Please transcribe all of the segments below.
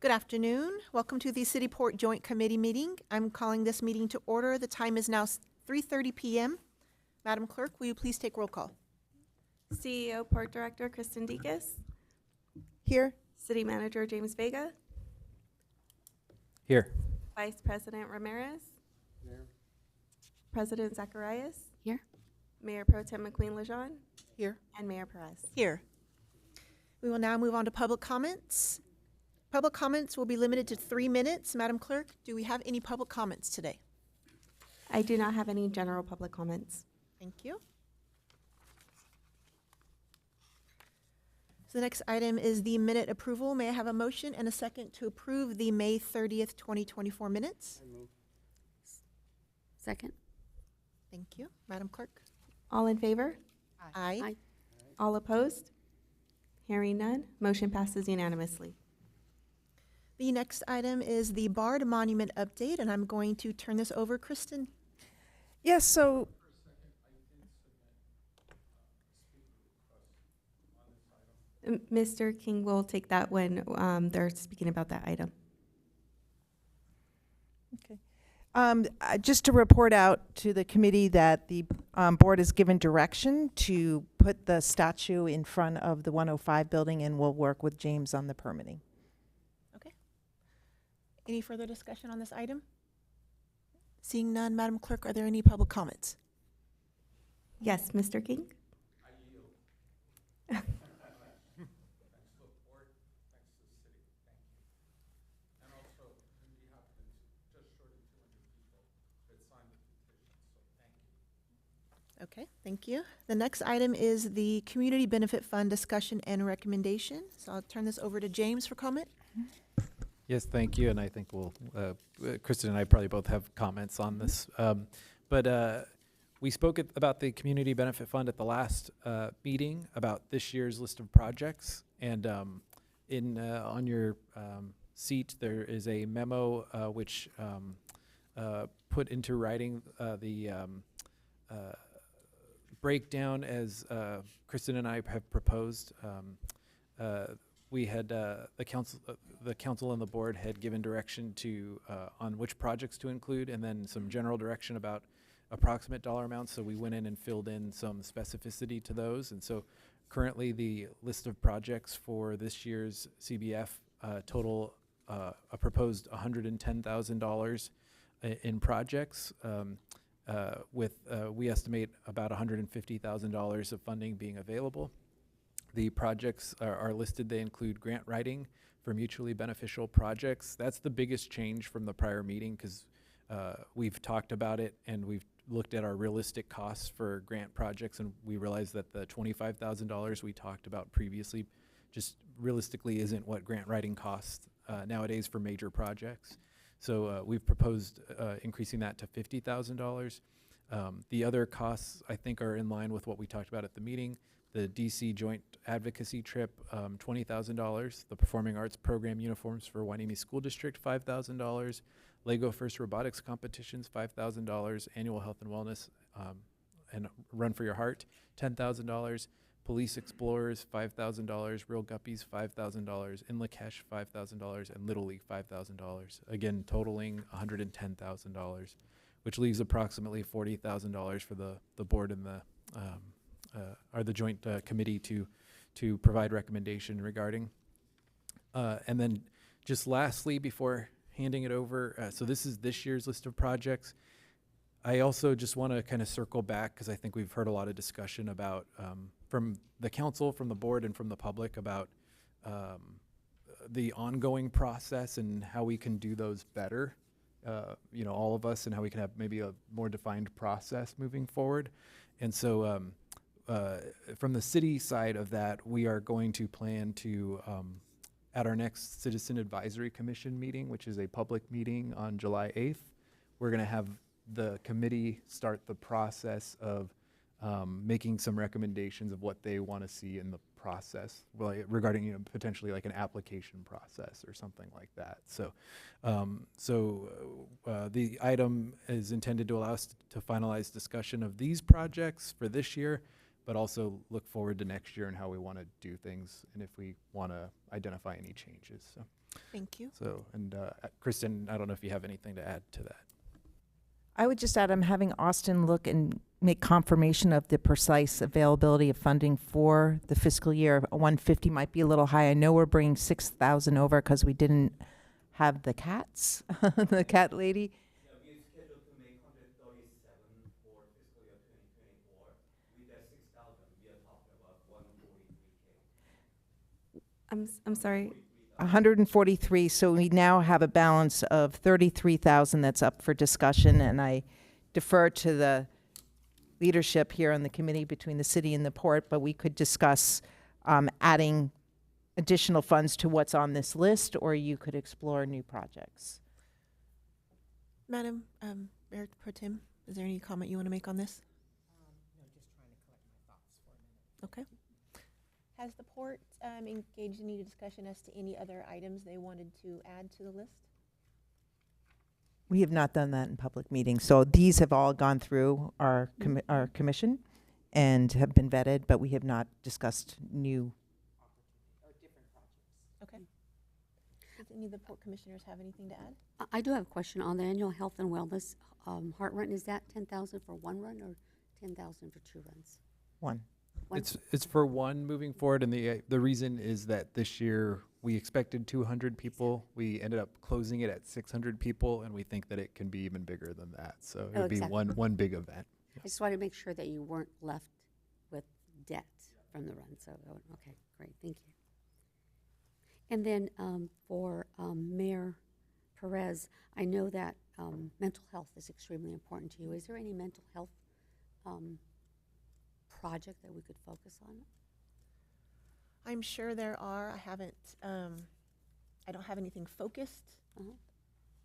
Good afternoon. Welcome to the City Port Joint Committee meeting. I'm calling this meeting to order. The time is now 3:30 p.m. Madam Clerk, will you please take roll call? CEO Port Director Kristen Dekas, Here. City Manager James Vega, Here. Vice President Ramirez, President Zacharias, Here. Mayor Pro Tem McQueen Lejeune, Here. and Mayor Perez. Here. We will now move on to public comments. Public comments will be limited to 3 minutes. Madam Clerk, do we have any public comments today? I do not have any general public comments. Thank you. So the next item is the minute approval. May I have a motion and a second to approve the May 30th, 2024 minutes? Second. Thank you. Madam Clerk? All in favor? Aye. Aye. All opposed? Hearing none, motion passes unanimously. The next item is the Bard Monument update, and I'm going to turn this over. Kristen? Yes, so Mr. King will take that when they're speaking about that item. just to report out to the committee that the board has given direction to put the statue in front of the 105 building, and we'll work with James on the permitting. Okay. Any further discussion on this item? Seeing none, Madam Clerk, are there any public comments? Yes, Mr. King? Okay, thank you. The next item is the Community Benefit Fund discussion and recommendation. So I'll turn this over to James for comment. Yes, thank you. And I think we'll, Kristen and I probably both have comments on this. But we spoke about the Community Benefit Fund at the last meeting about this year's list of projects. And on your seat, there is a memo which put into writing the breakdown as Kristen and I have proposed. We had the council and the board had given direction to on which projects to include, and then some general direction about approximate dollar amounts. So we went in and filled in some specificity to those. And so currently the list of projects for this year's CBF total a proposed $110,000 in projects. We estimate about $150,000 of funding being available. The projects are listed. They include grant writing for mutually beneficial projects. That's the biggest change from the prior meeting, because we've talked about it and we've looked at our realistic costs for grant projects, and we realized that the $25,000 we talked about previously just realistically isn't what grant writing costs nowadays for major projects. So we've proposed increasing that to $50,000. The other costs, I think, are in line with what we talked about at the meeting. The DC Joint Advocacy Trip, $20,000. The Performing Arts Program uniforms for Hueneme School District, $5,000. Lego First Robotics Competitions, $5,000. Annual Health and Wellness and Run for Your Heart, $10,000. Police Explorers, $5,000, Real Guppies, $5,000, In Lakesh, $5,000, and Little League, $5,000. Again, totaling $110,000, which leaves approximately $40,000 for the board and the joint committee to provide recommendation regarding. And then just lastly, before handing it over, so this is this year's list of projects. I also just want to kind of circle back, because I think we've heard a lot of discussion about from the council, from the board, and from the public about the ongoing process and how we can do those better, all of us, and how we can have maybe a more defined process moving forward. And so from the city side of that, we are going to plan to, at our next Citizen Advisory Commission meeting, which is a public meeting on July 8th, we're going to have the committee start the process of making some recommendations of what they want to see in the process, regarding potentially like an application process or something like that. So, the item is intended to allow us to finalize discussion of these projects for this year, but also look forward to next year and how we want to do things, and if we want to identify any changes. So Thank you. So, and Kristen, I don't know if you have anything to add to that. I would just add, I'm having Austin look and make confirmation of the precise availability of funding for the fiscal year. 150 might be a little high. I know we're bringing 6,000 over because we didn't have the cats, the cat lady. Yeah, we are scheduled to make 137 for fiscal year 2024. With that 6,000, we are talking about 143K. I'm sorry. 143, so we now have a balance of 33,000 that's up for discussion, and I defer to the leadership here on the committee between the city and the port, but we could discuss adding additional funds to what's on this list, or you could explore new projects. Madam Mayor Pro Tem, is there any comment you want to make on this? No, just trying to collect my thoughts for a minute. Okay. Has the port engaged in any discussion as to any other items they wanted to add to the list? We have not done that in public meetings, so these have all gone through our commission and have been vetted, but we have not discussed new or different projects. Okay. Does any of the port commissioners have anything to add? I do have a question on the annual health and wellness heart run. Is that 10,000 for one run or 10,000 for two runs? One. One. It's for one moving forward, and the reason is that this year we expected 200 people. We ended up closing it at 600 people, and we think that it can be even bigger than that. So it would be exactly. one big event. I just wanted to make sure that you weren't left with debt from the run. So, okay, great, thank you. And then for Mayor Perez, I know that mental health is extremely important to you. Is there any mental health project that we could focus on? I'm sure there are. I haven't, I don't have anything focused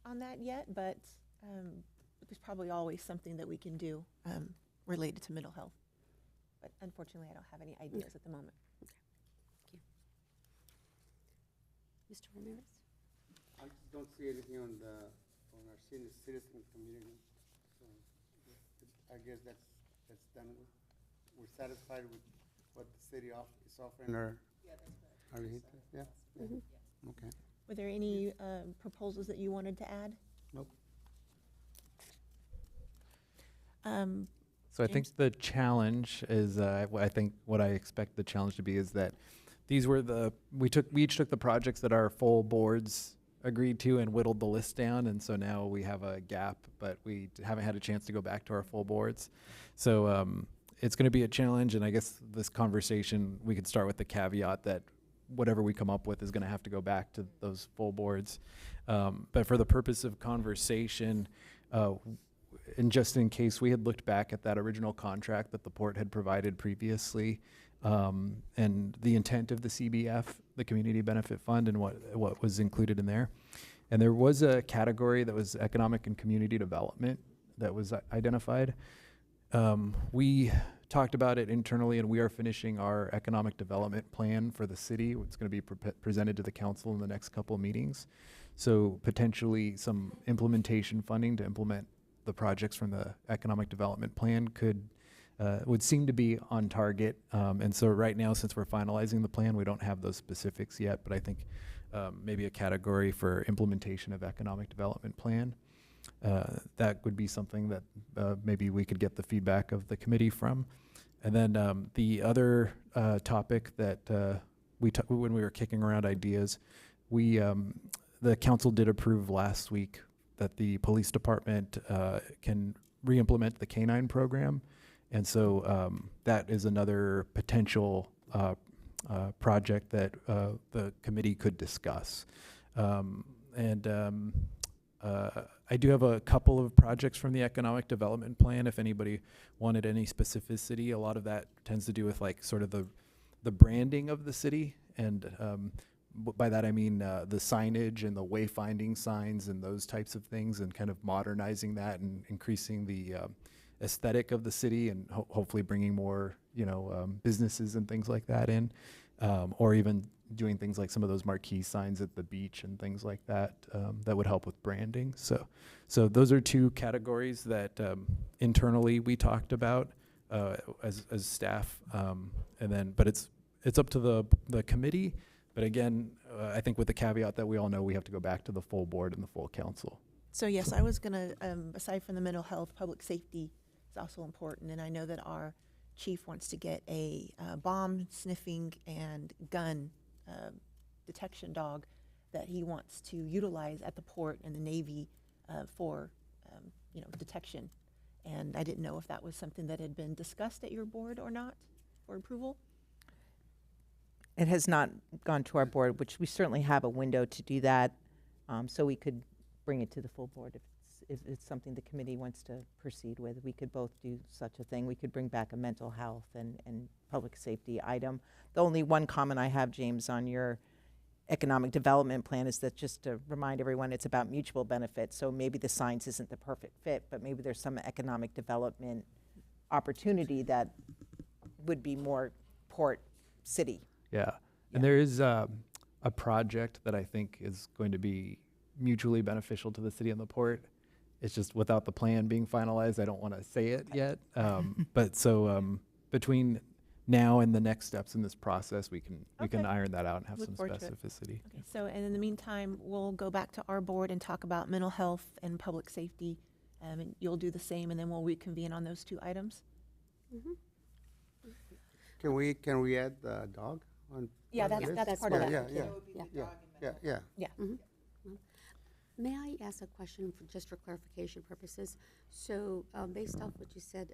on that yet, but there's probably always something that we can do related to mental health. But unfortunately, I don't have any ideas at the moment. Mr. Ramirez? I just don't see anything on our senior citizen community. So I guess that's done with. We're satisfied with what the city is offering our. Yeah, that's correct. Yeah. Mm-hmm. Okay. Were there any proposals that you wanted to add? Nope. So I think the challenge is, I think what I expect the challenge to be is that these were we each took the projects that our full boards agreed to and whittled the list down, and so now we have a gap, but we haven't had a chance to go back to our full boards. So it's going to be a challenge, and I guess this conversation, we could start with the caveat that whatever we come up with is going to have to go back to those full boards. But for the purpose of conversation, and just in case, we had looked back at that original contract that the port had provided previously, and the intent of the CBF, the Community Benefit Fund, and what was included in there. And there was a category that was economic and community development that was identified. We talked about it internally, and we are finishing our economic development plan for the city. It's going to be presented to the council in the next couple of meetings. So potentially some implementation funding to implement the projects from the economic development plan would seem to be on target. And so right now, since we're finalizing the plan, we don't have those specifics yet, but I think maybe a category for implementation of economic development plan. That would be something that maybe we could get the feedback of the committee from. And then the other topic that when we were kicking around ideas, the council did approve last week that the police department can re-implement the K-9 program. And so that is another potential project that the committee could discuss. I do have a couple of projects from the economic development plan if anybody wanted any specificity. A lot of that tends to do with like sort of the branding of the city, and by that I mean the signage and the wayfinding signs and those types of things, and kind of modernizing that and increasing the aesthetic of the city, and hopefully bringing more businesses and things like that in, or even doing things like some of those marquee signs at the beach and things like that that would help with branding. So those are two categories that internally we talked about as staff, but it's up to the committee. But again, I think with the caveat that we all know we have to go back to the full board and the full council. So yes, I was gonna, aside from the mental health, public safety is also important, and I know that our chief wants to get a bomb sniffing and gun detection dog that he wants to utilize at the port and the Navy for, detection. And I didn't know if that was something that had been discussed at your board or not for approval. It has not gone to our board, which we certainly have a window to do that, so we could bring it to the full board if it's something the committee wants to proceed with. We could both do such a thing. We could bring back a mental health and public safety item. The only one comment I have, James, on your economic development plan is that, just to remind everyone, it's about mutual benefit. So maybe the signs isn't the perfect fit, but maybe there's some economic development opportunity that would be more port city. Yeah. And there is a project that I think is going to be mutually beneficial to the city and the port. It's just without the plan being finalized, I don't want to say it yet. But so between now and the next steps in this process, we can Okay. iron that out and have Look some forward to it. specificity. Okay, so, and in the meantime, we'll go back to our board and talk about mental health and public safety. And you'll do the same, and then we'll reconvene on those two items. Mhm. Can we add the dog on? Yeah, on that's, this? that's That's part of Yeah, that. yeah, Yeah. yeah. May I ask a question just for clarification purposes? So, based off what you said,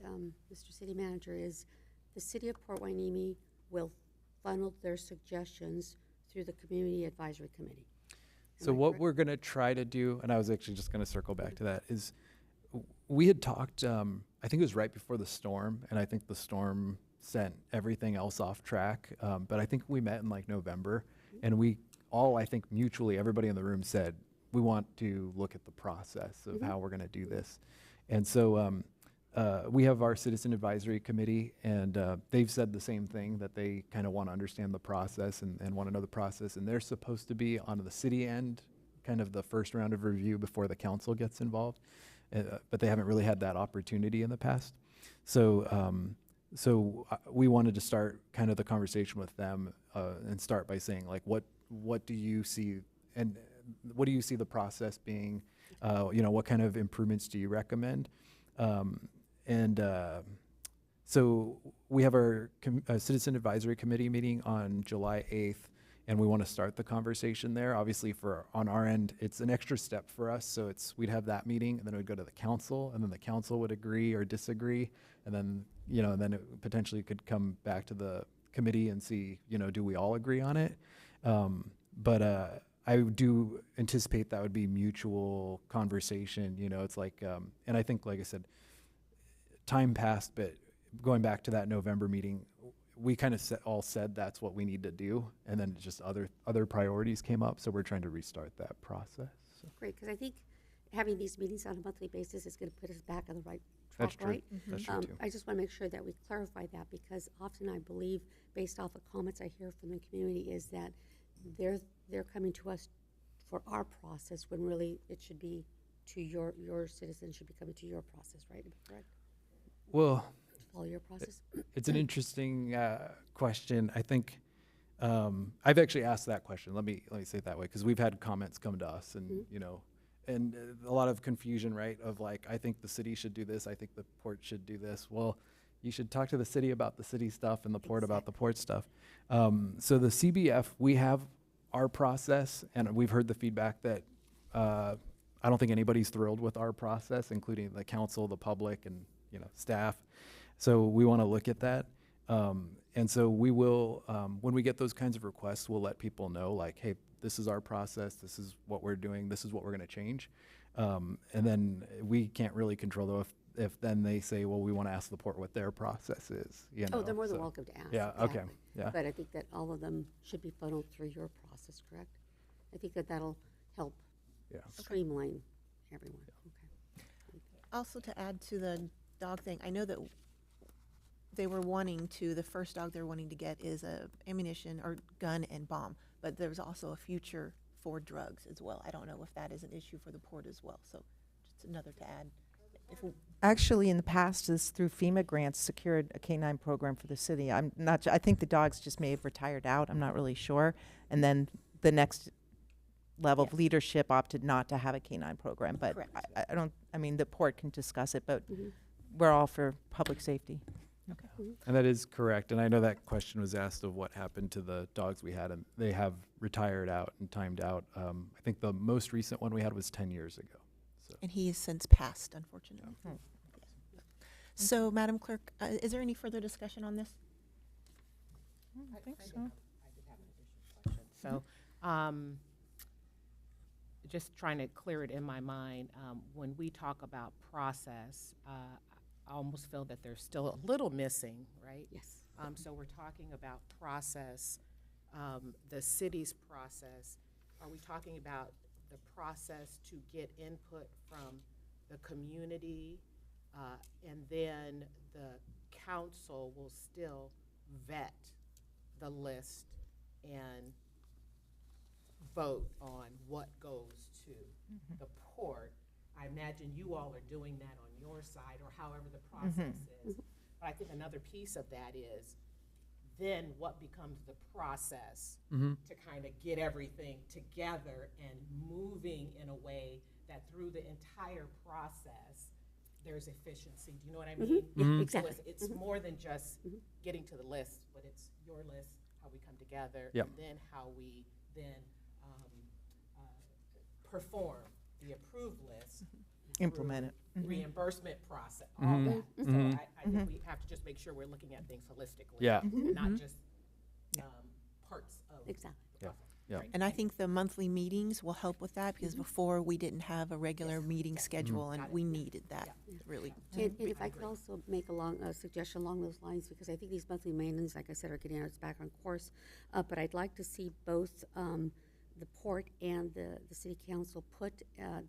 Mr. City Manager, is the city of Port Hueneme will funnel their suggestions through the Community Advisory Committee? Am So I what correct? we're going to try to do, and I was actually just going to circle back to that, is we had talked, I think it was right before the storm, and I think the storm sent everything else off track. But I think we met in like November, and we all, I think mutually, everybody in the room said, we want to look at the process of how we're going to do this. And so we have our Citizen Advisory Committee, and they've said the same thing, that they kind of want to understand the process and want to know the process. And they're supposed to be on the city end, kind of the first round of review before the council gets involved. But they haven't really had that opportunity in the past. So we wanted to start kind of the conversation with them and start by saying, like, what do you see, and what do you see the process being? What kind of improvements do you recommend? So we have our Citizen Advisory Committee meeting on July 8th, and we want to start the conversation there. Obviously, on our end, it's an extra step for us. So we'd have that meeting, and then we'd go to the council, and then the council would agree or disagree, and then then it potentially could come back to the committee and see, do we all agree on it? But I do anticipate that would be mutual conversation. It's like, and I think, like I said, time passed, but going back to that November meeting, we kind of all said that's what we need to do, and then just other priorities came up, so we're trying to restart that process. So. Great, because I think having these meetings on a monthly basis is going to put us back on the right track, That's true. right? That's true too. I just want to make sure that we clarify that, because often I believe, based off of comments I hear from the community, is that they're coming to us for our process, when really it should be to your citizens should be coming to your process, right? Am I correct? Well, To follow your process? it's an interesting question. I think I've actually asked that question. Let me say it that way, because we've had comments come to us, and and a lot of confusion, right? Of like, I think the city should do this. I think the port should do this. Well, you should talk to the city about the city stuff and the port about the port stuff. So the CBF, we have our process, and we've heard the feedback that I don't think anybody's thrilled with our process, including the council, the public, and staff. So we want to look at that. And so we will, when we get those kinds of requests, we'll let people know, like, hey, this is our process, this is what we're doing, this is what we're going to change. And then we can't really control, though, if then they say, well, we want to ask the port what their process is. Oh, they're more than welcome to ask. Yeah, okay, exactly. yeah. But I think that all of them should be funneled through your process, correct? I think that that'll help Yeah. streamline everyone. Okay. Also, to add to the dog thing, I know that they were wanting to, the first dog they're wanting to get is a ammunition or gun and bomb, but there's also a future for drugs as well. I don't know if that is an issue for the port as well, so just another to add Actually, in the past, is through FEMA grants, secured a canine program for the city. I'm not, I think the dogs just may have retired out, I'm not really sure. And then the next level of Yes. leadership opted not to have a canine program, but Correct. I don't, I mean, the port can discuss it, but Mhm. we're all for public safety. And that is correct. And I know that question was asked of what happened to the dogs we had, and they have retired out and timed out. I think the most recent one we had was 10 years ago. So And he has since passed, unfortunately. Oh. So, Madam Clerk, is there any further discussion on this? I think so. I did have an additional question. So, just trying to clear it in my mind, when we talk about process, I almost feel that there's still a little missing, right? Yes. So we're talking about process, the city's process. Are we talking about the process to get input from the community? And then the council will still vet the list and vote on what goes to the port. I imagine you all are doing that on your side, or however the process is. But I think another piece of that is then what becomes the process to kind of get everything together and moving in a way that through the entire process, there's efficiency. Do you know what I mean? Yeah, So exactly. it's more than just getting to the list, but it's your list, how we come together, Yep. and then how we then perform the approved list. Implement it. through Reimbursement process, all that. So I think we have to just make sure we're looking at things holistically. Yeah. And not just parts of. Exactly. Yeah. Yeah. Right. And I think the monthly meetings will help with that, because before we didn't have a regular meeting schedule, and Got it. we needed that, really. And if I could also make a suggestion along those lines, because I think these monthly maintenance, like I said, are getting us back on course. But I'd like to see both the port and the city council put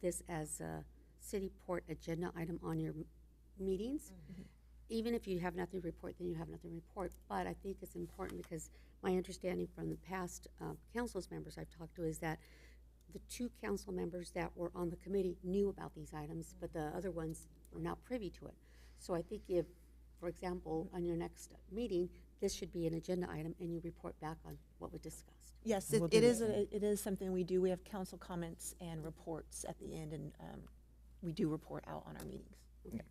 this as a city port agenda item on your meetings. Even if you have nothing to report, then you have nothing to report. But I think it's important, because my understanding from the past council's members I've talked to is that the two council members that were on the committee knew about these items, but the other ones were not privy to it. So I think if, for example, on your next meeting, this should be an agenda item and you report back on what we discussed. Yes, We'll it do is, that. it is something we do. We have council comments and reports at the end, and we do report out on our meetings.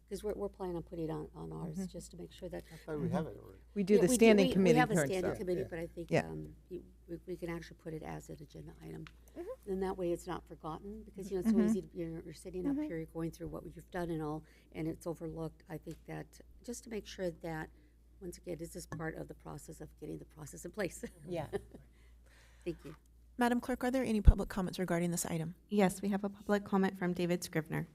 Because we're planning on putting it on ours, just to make sure that. I thought we have it already. We do Yeah, the we standing we committee have a hearing standing stuff. committee, Yeah. but I think Yeah. we can actually put it as an agenda item. And that way it's not forgotten, because, you know, it's so easy, you're sitting up here, you're going through what you've done and all, and it's overlooked. I think that, just to make sure that, once again, this is part of the process of getting the process in place. Yeah. Thank you. Madam Clerk, are there any public comments regarding this item? Yes, we have a public comment from David Scrivener.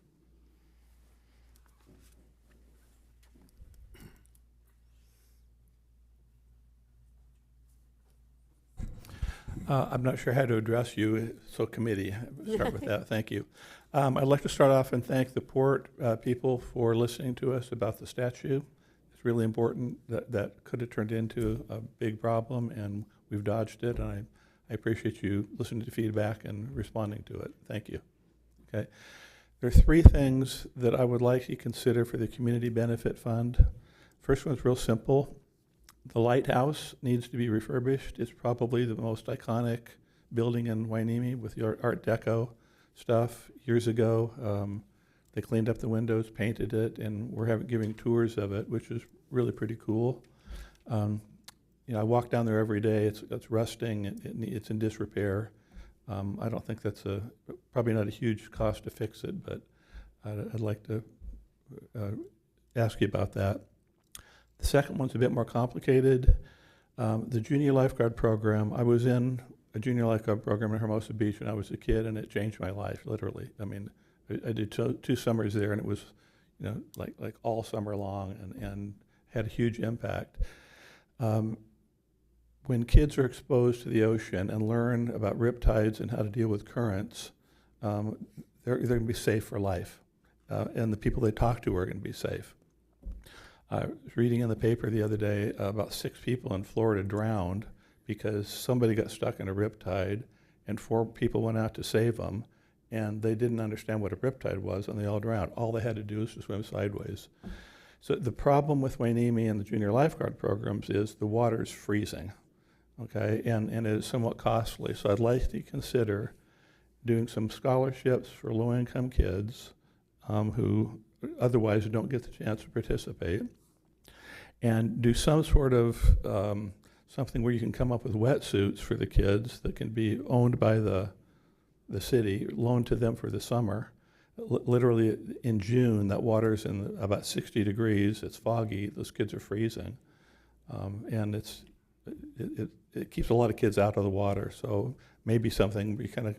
I'm not sure how to address you, so committee, start with that, thank you. I'd like to start off and thank the port people for listening to us about the statue. It's really important. That could have turned into a big problem, and we've dodged it, and I appreciate you listening to feedback and responding to it. Thank you. Okay. There are three things that I would like you to consider for the Community Benefit Fund. First one's real simple. The lighthouse needs to be refurbished. It's probably the most iconic building in Wainimi with the Art Deco stuff. Years ago, they cleaned up the windows, painted it, and we're giving tours of it, which is really pretty cool. You know, I walk down there every day. It's rusting. It's in disrepair. I don't think that's probably not a huge cost to fix it, but I'd like to ask you about that. The second one's a bit more complicated. The junior lifeguard program, I was in a junior lifeguard program in Hermosa Beach when I was a kid, and it changed my life, literally. I mean, I did two summers there, and it was, you know, like all summer long, and had a huge impact. When kids are exposed to the ocean and learn about riptides and how to deal with currents, they're going to be safe for life, and the people they talk to are going to be safe. I was reading in the paper the other day about 6 people in Florida drowned because somebody got stuck in a riptide, and 4 people went out to save them, and they didn't understand what a riptide was, and they all drowned. All they had to do was to swim sideways. So the problem with Wainimi and the junior lifeguard programs is the water's freezing, okay, and it is somewhat costly. So I'd like to consider doing some scholarships for low-income kids who otherwise don't get the chance to participate, and do some sort of something where you can come up with wetsuits for the kids that can be owned by the city, loaned to them for the summer. Literally in June, that water's in about 60 degrees, it's foggy, those kids are freezing. And it keeps a lot of kids out of the water, so maybe something, we kind of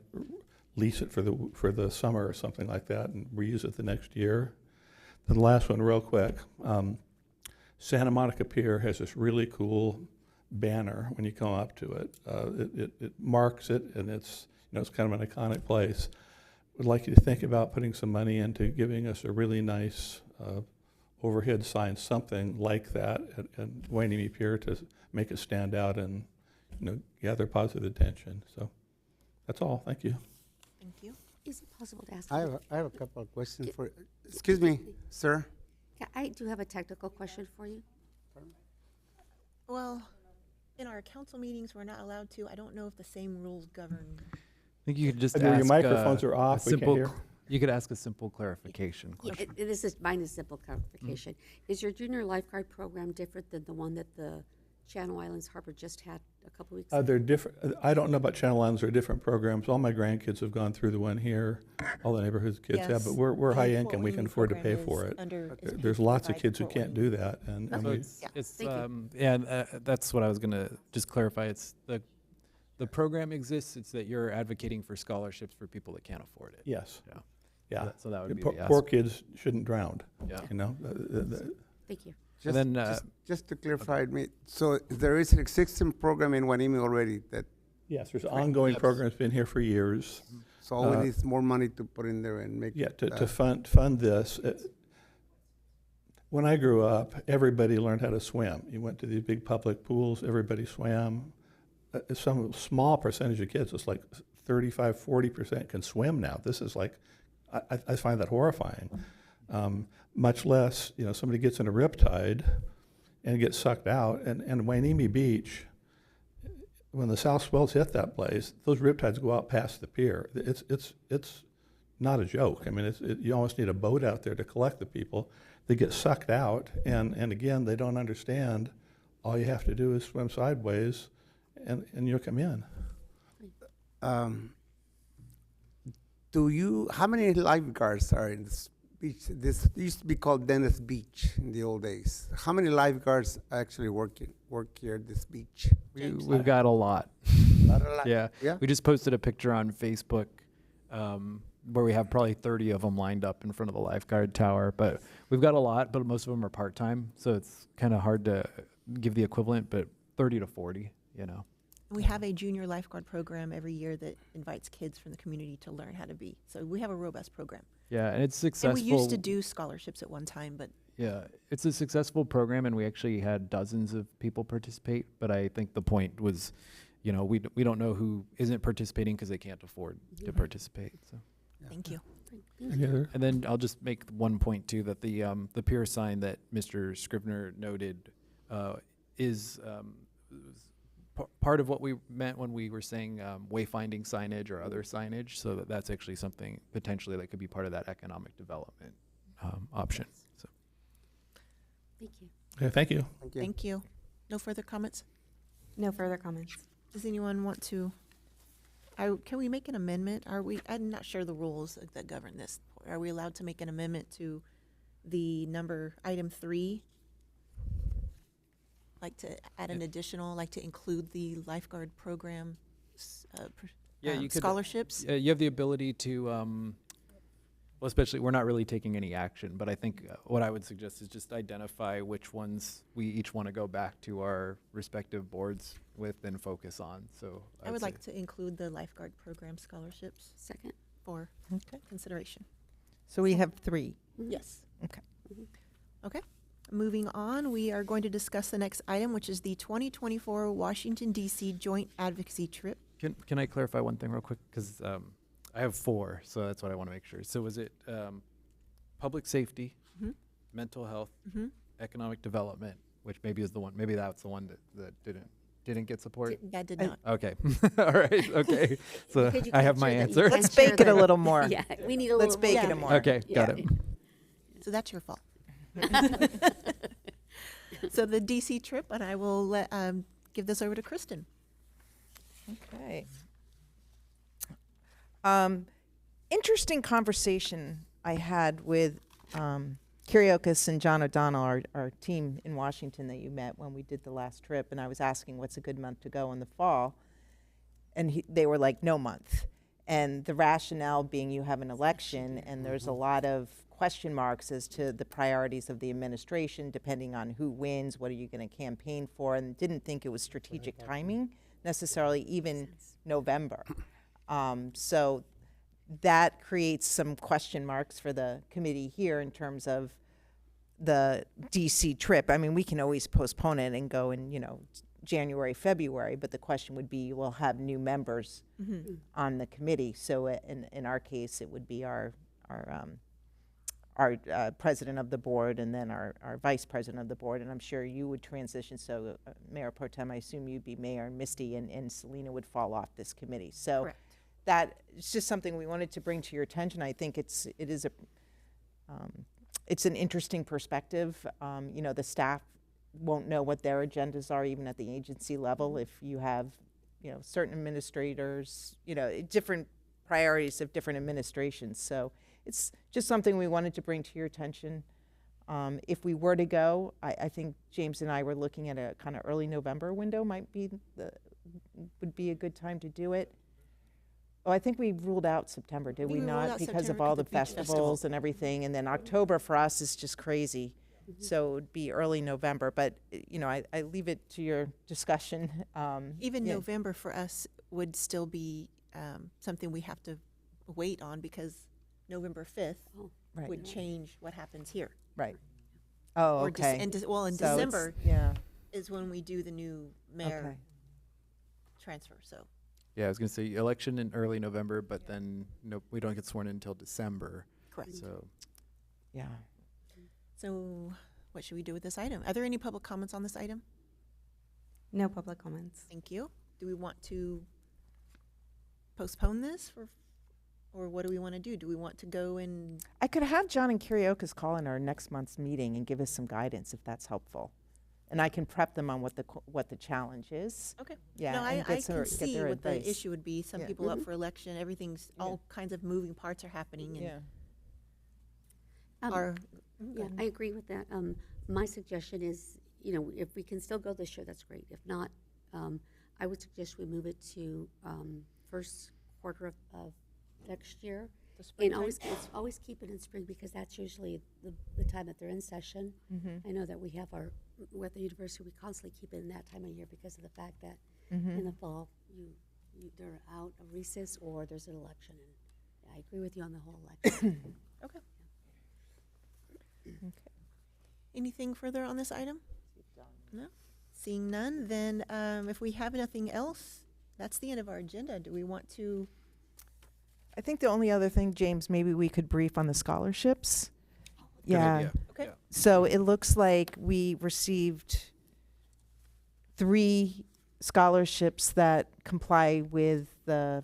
lease it for the summer or something like that and reuse it the next year. Then the last one real quick, Santa Monica Pier has this really cool banner when you come up to it. It marks it, and it's kind of an iconic place. Would like you to think about putting some money into giving us a really nice overhead sign, something like that at Wainimi Pier to make it stand out and gather positive attention. So that's all. Thank you. Thank you. Is it possible to ask? I have a couple of questions for, excuse me, sir. Yeah, I do have a technical question for you. Well, in our council meetings, we're not allowed to. I don't know if the same rules govern. I think you could just Your ask microphones are off, we can't simple. hear. You could ask a simple clarification Yeah, question. this is mine is simple clarification. Is your junior lifeguard program different than the one that the Channel Islands Harbor just had a couple weeks ago? They're different. I don't know about Channel Islands. They're different programs. All my grandkids have gone through the one here. All the neighborhood kids have, but we're high The income. We can Wainimi afford to pay program for is it. is There's paid lots by of kids who Fort can't Wainimi. do that, and So we, it's Thank you. that's what I was gonna just clarify. It's the program exists. It's that you're advocating for scholarships for people that can't afford it. yes, Yeah. yeah. So that would be Poor, the poor ask. kids shouldn't drown. Yeah. Thank you. Just, then, just to clarify, so there is an existing program in Wainimi already that, Yes, there's ongoing Yes. programs been here for years. so all we need is more money to put in there and make. Yeah, to that. fund this. When I grew up, everybody learned how to swim. You went to these big public pools, everybody swam. Some small percentage of kids, it's like 35, 40% can swim now. This is like, I find that horrifying. Much less, somebody gets in a riptide and gets sucked out. And Wainimi Beach, when the south swells hit that place, those riptides go out past the pier. It's not a joke. I mean, you almost need a boat out there to collect the people. They get sucked out, and again, they don't understand. All you have to do is swim sideways, and you'll come in. How many lifeguards are in this beach? This used to be called Dennis Beach in the old days. How many lifeguards actually work here at this beach? We've got a lot. Not a lot. Yeah. Yeah? We just posted a picture on Facebook where we have probably 30 of them lined up in front of the lifeguard tower. But we've got a lot, but most of them are part-time, so it's kind of hard to give the equivalent, but 30 to 40, We have a junior lifeguard program every year that invites kids from the community to learn how to be. So we have a robust program. Yeah, and it's successful. And we used to do scholarships at one time, but Yeah, it's a successful program, and we actually had dozens of people participate. But I think the point was, we don't know who isn't participating because they can't afford to participate. So, thank you. Any other? and then I'll just make one point too, that the pier sign that Mr. Scrivener noted is part of what we meant when we were saying wayfinding signage or other signage. So that's actually something potentially that could be part of that economic development option. So. Thank you. Okay, thank you. Thank you. Thank you. No further comments? No further comments. Does anyone want to, can we make an amendment? I'm not sure the rules that govern this. Are we allowed to make an amendment to the item 3? Like to add an additional, like to include the lifeguard program You could, scholarships? you have the ability to, well, especially, we're not really taking any action, but I think what I would suggest is just identify which ones we each want to go back to our respective boards with and focus on. So I would like to include the lifeguard program scholarships Second. for Okay. consideration. So we have 3. Yes. Okay. Okay. Moving on, we are going to discuss the next item, which is the 2024 Washington, D.C. Joint Advocacy Trip. Can I clarify one thing real quick? Because I have 4, so that's what I want to make sure. So was it public safety, Mhm. mental health, Mhm. economic development, which maybe is the one, maybe that's the one that didn't get support? That did I- not. Okay, all right, okay. So Because you I have can't my share that- answer. you Let's can't share bake it a the- little more. Yeah, we need a Let's little. bake it yeah. a more. Okay, got Yeah. it. So that's your fault. So the DC trip, and I will give this over to Kristen. Okay. Interesting conversation I had with Kyriakos and John O'Donnell, our team in Washington that you met when we did the last trip, and I was asking what's a good month to go in the fall, and they were like, no month. And the rationale being you have an election, and there's a lot of question marks as to the priorities of the administration, depending on who wins, what are you going to campaign for, and didn't think it was strategic timing necessarily, even November. So that creates some question marks for the committee here in terms of the DC trip. I mean, we can always postpone it and go in, January, February, but the question would be, we'll have new members on the committee. So in our case, it would be our president of the board and then our vice president of the board. And I'm sure you would transition. So Mayor Pro Tem, I assume you'd be Mayor, and Misty and Selena would fall off this committee. So Correct. that it's just something we wanted to bring to your attention. I think it's an interesting perspective. The staff won't know what their agendas are even at the agency level if you have, certain administrators, different priorities of different administrations. So it's just something we wanted to bring to your attention. If we were to go, I think James and I were looking at a kind of early November window would be a good time to do it. Oh, I think we ruled out September, did think we we ruled not? out Because of September all the 'cause the beach festival. festivals and everything, and then October for us is just crazy. So it would be early November, but, I leave it to your discussion. Even yeah. November for us would still be something we have to wait on because November 5th Oh, Right, would change what happens here. right. Oh, Or okay. in So it's- December Yeah, is when we do the new mayor okay. transfer. So Yeah, I was gonna say election in early November, but then we don't get sworn in until December. correct. So Yeah. So what should we do with this item? Are there any public comments on this item? No public comments. Thank you. Do we want to postpone this or what do we want to do? Do we want to go and, I could have John and Kyriakos call in our next month's meeting and give us some guidance if that's helpful. And I can prep them on what the challenge is. okay. Yeah, No, and I get can see their what the advice. issue would be. Some Yeah. people up for election, everything's, Yeah. all kinds of moving parts are happening and Yeah. are. Yeah, I agree with that. My suggestion is, if we can still go this year, that's great. If not, I would suggest we move it to first quarter of next year. And always keep it in spring because that's usually the time that they're in session. Mhm. I know that we have we're at the university, we constantly keep it in that time of year because of the fact that Mhm. in the fall, they're out of recess or there's an election. And I agree with you on the whole election. Okay. Anything further on this item? No? Seeing none, then if we have nothing else, that's the end of our agenda. Do we want to? I think the only other thing, James, maybe we could brief on the scholarships. good Yeah. idea. Okay. Yeah. So it looks like we received 3 scholarships that comply with the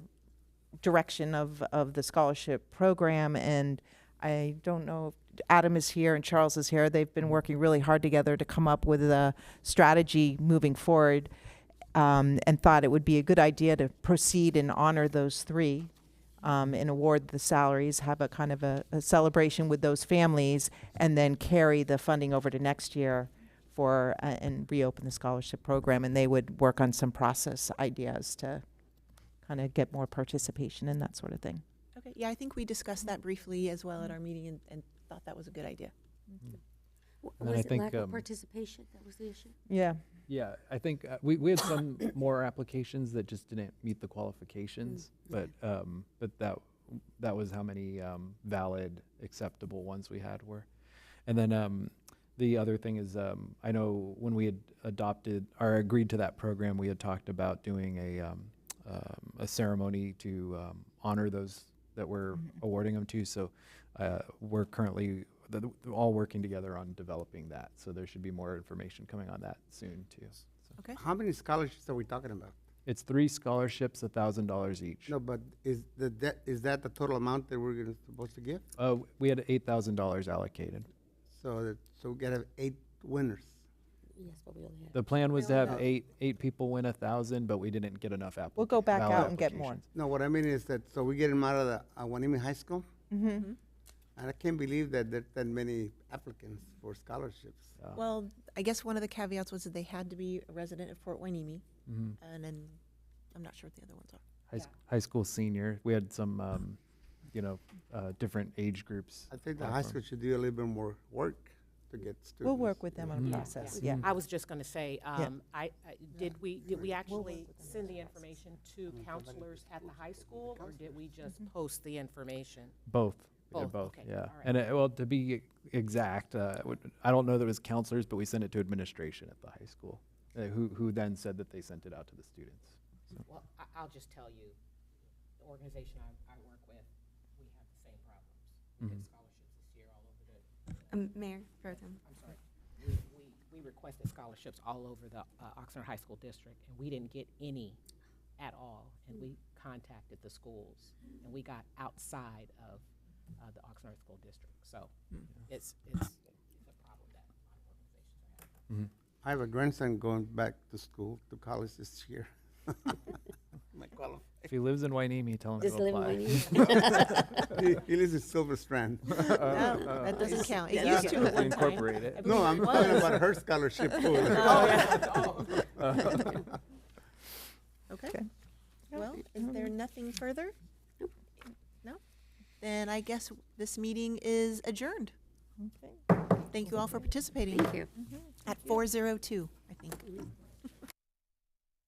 direction of the scholarship program. And I don't know if Adam is here and Charles is here. They've been working really hard together to come up with a strategy moving forward, and thought it would be a good idea to proceed and honor those 3. And award the salaries, have a kind of a celebration with those families, and then carry the funding over to next year and reopen the scholarship program. And they would work on some process ideas to kind of get more participation and that sort of thing. Okay. Yeah, I think we discussed that briefly as well at our meeting and thought that was a good idea. And then I Was it think, lack of participation that was the issue? Yeah. Yeah, I think we had some more applications that just didn't meet the qualifications, but that was how many valid, acceptable ones we had were. And then the other thing is, I know when we had adopted or agreed to that program, we had talked about doing a ceremony to honor those that we're awarding them to. So we're currently all working together on developing that. So there should be more information coming on that soon too. So Okay. How many scholarships are we talking about? it's 3 scholarships, $1,000 each. No, but is that the total amount that we're supposed to give? We had $8,000 allocated. So we gotta have 8 winners. Yes, but we only have. The plan was to We have only eight people win 1,000, but we didn't get enough applicants. We'll go back out and get more. No, what I mean is that, so we get them out of the Awanimi High School? Mm-hmm. And I can't believe that there's that many applicants for scholarships. Well, I guess one of the caveats was that they had to be a resident of Fort Hueneme, Mhm. and then I'm not sure what the other ones are. High school senior. We had some, different age groups. I think the apply high for 'em. school should do a little bit more work to get students. We'll work with them on Mhm. a Yeah, process, Yeah. yeah. I was just gonna say, did we actually send the information to counselors at the high school, or did we just post the information? Both. We did Both, both, okay, yeah. all right. And well, to be exact, I don't know that it was counselors, but we sent it to administration at the high school, who then said that they sent it out to the students. So. Well, I'll just tell you, the organization I work with, we have the same problems. We get scholarships this year all over the, Mayor Pro Tem. I'm sorry. We requested scholarships all over the Oxnard High School District, and we didn't get any at all. And we contacted the schools, and we got outside of the Oxnard School District. So it's a problem that a lot of organizations are having. I have a grandson going back to school, to college this year. Might qualify. If he lives in Wainimi, tell him Just to live apply. in He lives in Silver Strand. No, that doesn't count. It Yeah. used to at one time. Incorporate it. I No, believe I'm it talking was. about her scholarship pool. Okay. Okay. Well, is there nothing further? No? Then I guess this meeting is adjourned. Okay. Thank you all for participating Thank you. at 4:02, I think.